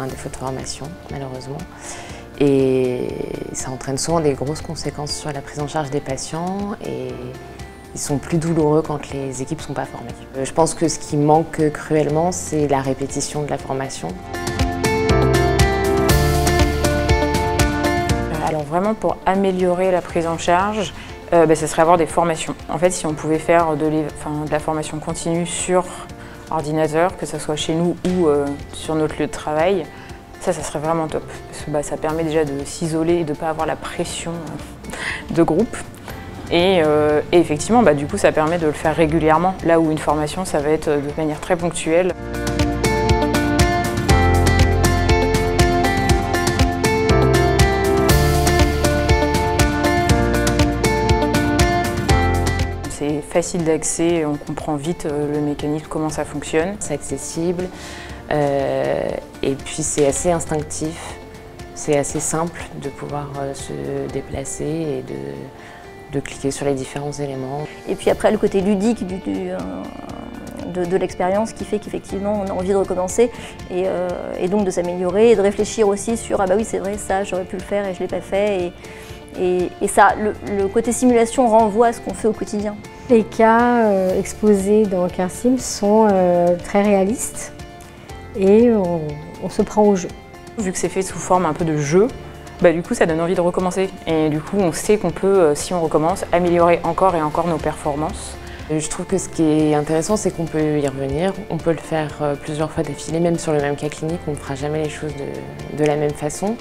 un défaut de formation, malheureusement. Et ça entraîne souvent des grosses conséquences sur la prise en charge des patients et ils sont plus douloureux quand les équipes ne sont pas formées. Je pense que ce qui manque cruellement, c'est la répétition de la formation. Alors vraiment, pour améliorer la prise en charge, ça serait avoir des formations. En fait, si on pouvait faire de la formation continue sur ordinateur, que ce soit chez nous ou sur notre lieu de travail, ça serait vraiment top. Parce que ça permet déjà de s'isoler et de ne pas avoir la pression de groupe. Et effectivement, du coup, ça permet de le faire régulièrement, là où une formation, ça va être de manière très ponctuelle. C'est facile d'accès, on comprend vite le mécanisme, comment ça fonctionne. C'est accessible et puis c'est assez instinctif. C'est assez simple de pouvoir se déplacer et de cliquer sur les différents éléments. Et puis après, le côté ludique de l'expérience qui fait qu'effectivement on a envie de recommencer et donc de s'améliorer et de réfléchir aussi sur « ah bah oui c'est vrai, ça j'aurais pu le faire et je ne l'ai pas fait ». Et ça, le côté simulation renvoie à ce qu'on fait au quotidien. Les cas exposés dans CareSim sont très réalistes et on se prend au jeu. Vu que c'est fait sous forme un peu de jeu, du coup ça donne envie de recommencer. Et du coup on sait qu'on peut, si on recommence, améliorer encore et encore nos performances. Je trouve que ce qui est intéressant, c'est qu'on peut y revenir. On peut le faire plusieurs fois d'affilée, même sur le même cas clinique. On ne fera jamais les choses de la même façon.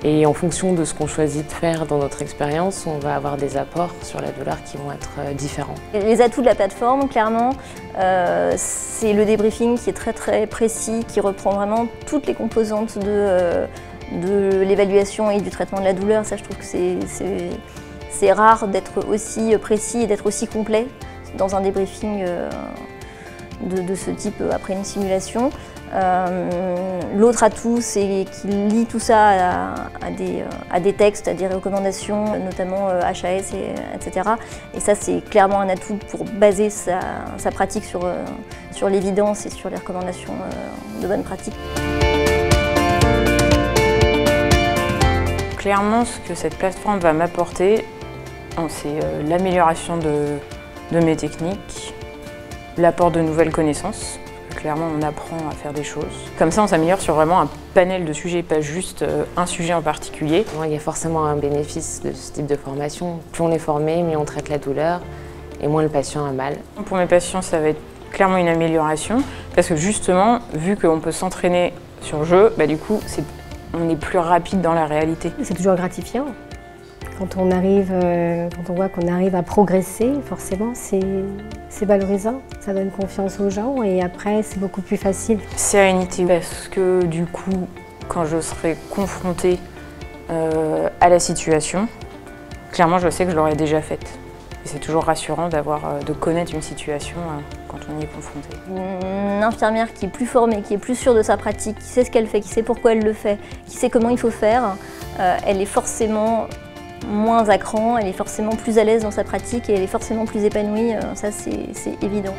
Et en fonction de ce qu'on choisit de faire dans notre expérience, on va avoir des apports sur la douleur qui vont être différents. Les atouts de la plateforme, clairement, c'est le débriefing qui est très très précis, qui reprend vraiment toutes les composantes de l'évaluation et du traitement de la douleur. Ça, je trouve que c'est rare d'être aussi précis et d'être aussi complet dans un débriefing de ce type après une simulation. L'autre atout, c'est qu'il lie tout ça à des textes, à des recommandations, notamment HAS, etc. Et ça, c'est clairement un atout pour baser sa pratique sur l'évidence et sur les recommandations de bonne pratique. Clairement, ce que cette plateforme va m'apporter, c'est l'amélioration de mes techniques, l'apport de nouvelles connaissances. Clairement, on apprend à faire des choses. Comme ça, on s'améliore sur vraiment un panel de sujets, pas juste un sujet en particulier. Il y a forcément un bénéfice de ce type de formation. Plus on est formé, mieux on traite la douleur et moins le patient a mal. Pour mes patients, ça va être clairement une amélioration parce que justement, vu qu'on peut s'entraîner sur jeu, du coup, on est plus rapide dans la réalité. C'est toujours gratifiant. Quand on voit qu'on arrive à progresser, forcément, c'est valorisant. Ça donne confiance aux gens et après, c'est beaucoup plus facile. Sérénité, parce que du coup, quand je serai confrontée à la situation, clairement, je sais que je l'aurais déjà faite. Et c'est toujours rassurant de connaître une situation quand on y est confronté. Une infirmière qui est plus formée, qui est plus sûre de sa pratique, qui sait ce qu'elle fait, qui sait pourquoi elle le fait, qui sait comment il faut faire, elle est forcément moins à cran, elle est forcément plus à l'aise dans sa pratique et elle est forcément plus épanouie, ça c'est évident.